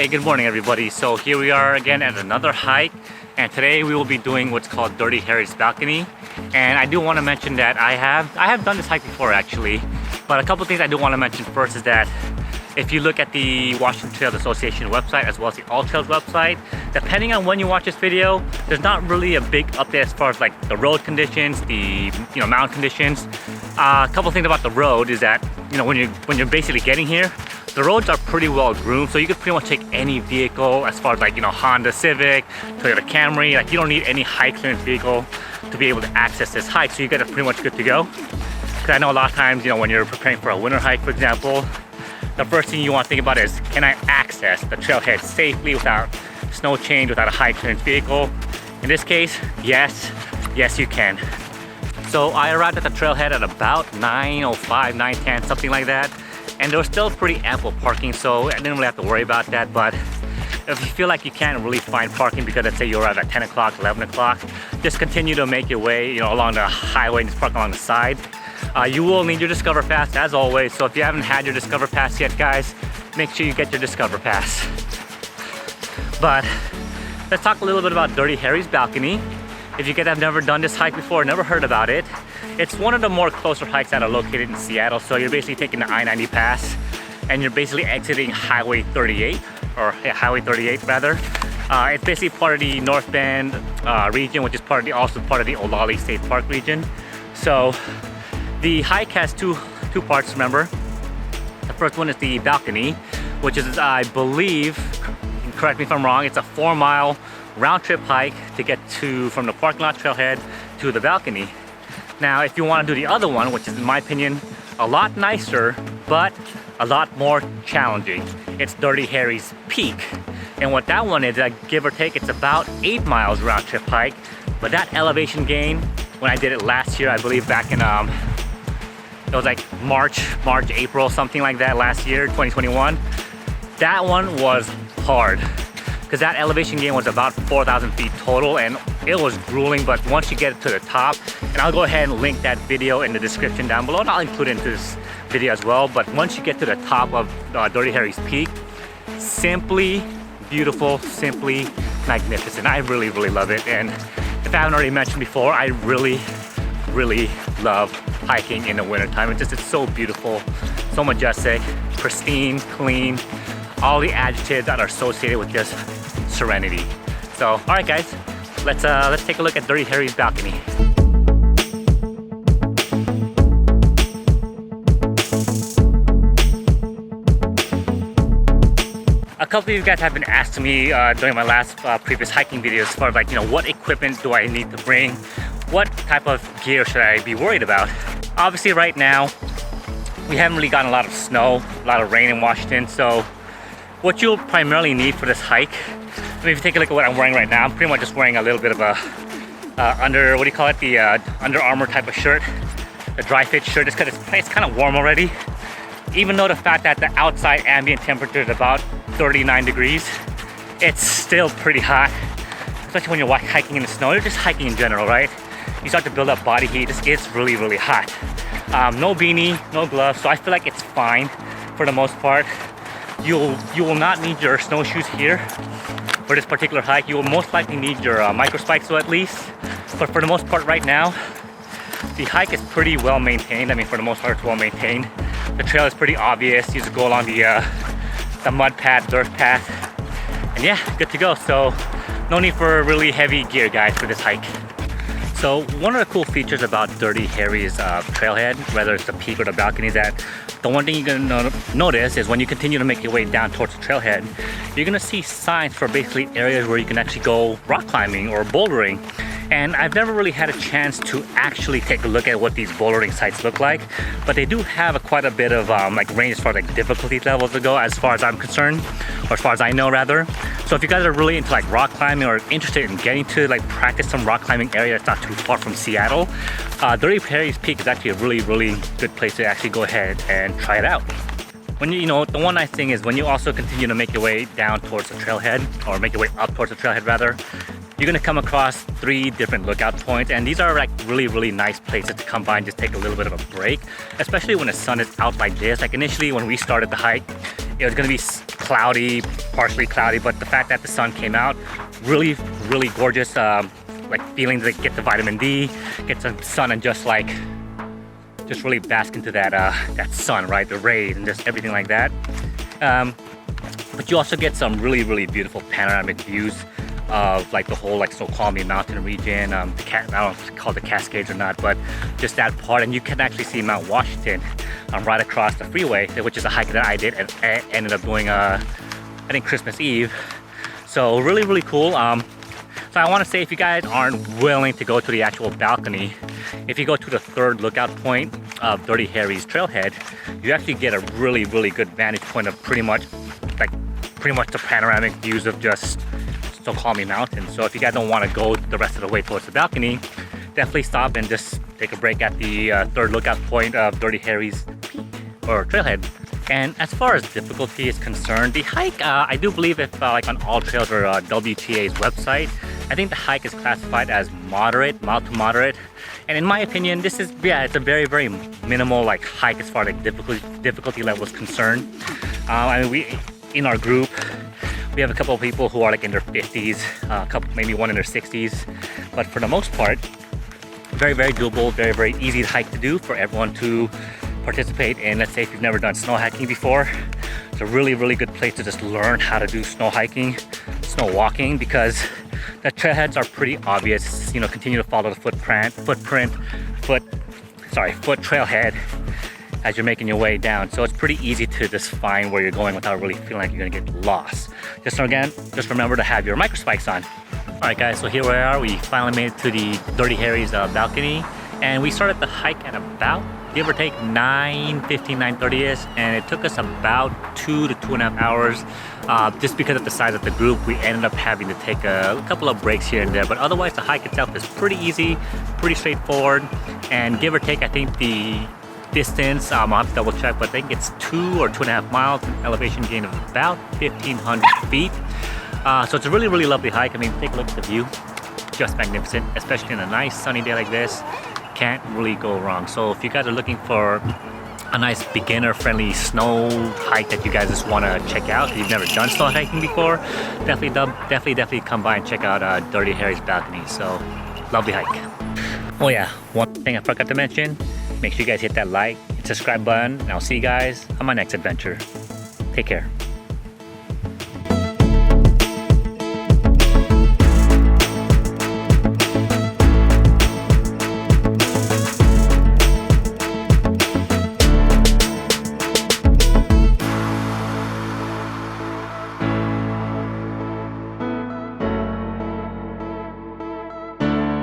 Hey, good morning everybody. So here we are again at another hike, and today we will be doing what's called Dirty Harry's Balcony. And I do want to mention that I have done this hike before actually, but a couple things I do want to mention first is that if you look at the Washington Trails Association website as well as the All Trails website, depending on when you watch this video, there's not really a big update as far as like the road conditions, the mountain conditions. A couple things about the road is that when you're basically getting here, the roads are pretty well groomed, so you could pretty much take any vehicle as far as like Honda Civic, Toyota Camry. Like you don't need any high clearance vehicle to be able to access this hike, so you get it pretty much good to go. Because I know a lot of times when you're preparing for a winter hike, for example, the first thing you want to think about is, can I access the trailhead safely without snow change, without a high clearance vehicle? In this case, yes you can. So I arrived at the trailhead at about 9:05, 9:10, something like that. And there was still pretty ample parking, so I didn't really have to worry about that. But if you feel like you can't really find parking because let's say you arrive at 10 o'clock, 11 o'clock, just continue to make your way along the highway and just park along the side. You will need your Discover Pass as always, so if you haven't had your Discover Pass yet, guys, make sure you get your Discover Pass. But let's talk a little bit about Dirty Harry's Balcony. If you guys have never done this hike before, never heard about it, it's one of the more closer hikes that are located in Seattle. So you're basically taking the I-90 pass and you're basically exiting Highway 38, or Highway 38 rather. It's basically part of the North Bend region, which is also part of the Olali State Park region. So the hike has two parts, remember. The first one is the balcony, which is, I believe, correct me if I'm wrong, it's a 4-mile round-trip hike to get from the parking lot trailhead to the balcony. Now, if you want to do the other one, which is in my opinion a lot nicer, but a lot more challenging, it's Dirty Harry's Peak. And what that one is, give or take, it's about 8 miles round-trip hike. But that elevation gain, when I did it last year, I believe back in it was like March, April, something like that last year, 2021. That one was hard because that elevation gain was about 4,000 feet total, and it was grueling. But once you get to the top, and I'll go ahead and link that video in the description down below, and I'll include it into this video as well. But once you get to the top of Dirty Harry's Peak, simply beautiful, simply magnificent. I really love it. And if I haven't already mentioned before, I really love hiking in the wintertime. It's so beautiful, so majestic, pristine, clean, all the adjectives that are associated with just serenity. So, all right guys, let's take a look at Dirty Harry's Balcony. A couple of you guys have been asking me during my last previous hiking videos as far as like, what equipment do I need to bring? What type of gear should I be worried about? Obviously right now, we haven't really gotten a lot of snow, a lot of rain in Washington, so what you'll primarily need for this hike, if you take a look at what I'm wearing right now, I'm pretty much just wearing a little bit of a Under Armour type of shirt, a dry fit shirt, just because it's kind of warm already. Even though the fact that the outside ambient temperature is about 39 degrees, it's still pretty hot, especially when you're hiking in the snow. You're just hiking in general, right? You start to build up body heat. It's really hot. No beanie, no gloves, so I feel like it's fine for the most part. You will not need your snowshoes here for this particular hike. You will most likely need your micro spikes though, at least. But for the most part right now, the hike is pretty well maintained. I mean, for the most part, it's well maintained. The trail is pretty obvious. You just go along the mud path, dirt path, and yeah, good to go. So no need for really heavy gear, guys, for this hike. So one of the cool features about Dirty Harry's trailhead, whether it's the peak or the balcony, is that the one thing you're gonna notice is when you continue to make your way down towards the trailhead, you're gonna see signs for basically areas where you can actually go rock climbing or bouldering. And I've never really had a chance to actually take a look at what these bouldering sites look like, but they do have quite a bit of like range as far as like difficulty levels to go, as far as I'm concerned, or as far as I know rather. So if you guys are really into like rock climbing or interested in getting to like practice some rock climbing area that's not too far from Seattle, Dirty Harry's Peak is actually a really good place to actually go ahead and try it out. When the one nice thing is when you also continue to make your way down towards the trailhead, or make your way up towards the trailhead rather, you're gonna come across 3 different lookout points, and these are like really nice places to come by and just take a little bit of a break, especially when the sun is out like this. Like initially when we started the hike, it was gonna be cloudy, partially cloudy, but the fact that the sun came out, really gorgeous. Like feeling to get the vitamin D, get some sun, and just really bask into that sun, right? The rays and just everything like that. But you also get some really beautiful panoramic views of like the whole like Snoqualmie mountain region. I don't know if it's called the Cascades or not, but just that part. And you can actually see Mount Washington right across the freeway, which is a hike that I did and ended up doing I think Christmas Eve. So really cool. So I want to say, if you guys aren't willing to go to the actual balcony, if you go to the third lookout point of Dirty Harry's trailhead, you actually get a really good vantage point of pretty much the panoramic views of just Snoqualmie Mountain. So if you guys don't want to go the rest of the way towards the balcony, definitely stop and just take a break at the third lookout point of Dirty Harry's peak or trailhead. And as far as difficulty is concerned, the hike, I do believe if like on All Trails or WTA's website, I think the hike is classified as moderate, mild to moderate. And in my opinion, this is, it's a very minimal like hike as far as like difficulty level is concerned. I mean, in our group, we have a couple of people who are like in their 50s, maybe one in their 60s. But for the most part, very doable, very easy hike to do for everyone to participate in. Let's say if you've never done snow hiking before, it's a really good place to just learn how to do snow hiking, snow walking, because the trailheads are pretty obvious. You know, continue to follow the foot trailhead as you're making your way down. So it's pretty easy to just find where you're going without really feeling like you're gonna get lost. Just remember to have your micro spikes on. All right guys, so here we are. We finally made it to the Dirty Harry's balcony, and we started the hike at about, give or take, 9:15, 9:30ish, and it took us about 2 to 2.5 hours. Just because of the size of the group, we ended up having to take a couple of breaks here and there, but otherwise the hike itself is pretty easy, pretty straightforward, and give or take, I think the distance, I'll have to double check, but I think it's 2 or 2.5 miles, an elevation gain of about 1,500 feet. So it's a really lovely hike. I mean, take a look at the view, just magnificent, especially in a nice sunny day like this. Can't really go wrong. So if you guys are looking for a nice beginner-friendly snow hike that you guys just want to check out, if you've never done snow hiking before, definitely come by and check out Dirty Harry's balcony. So lovely hike. Oh yeah, one thing I forgot to mention, make sure you guys hit that like and subscribe button, and I'll see you guys on my next adventure. Take care.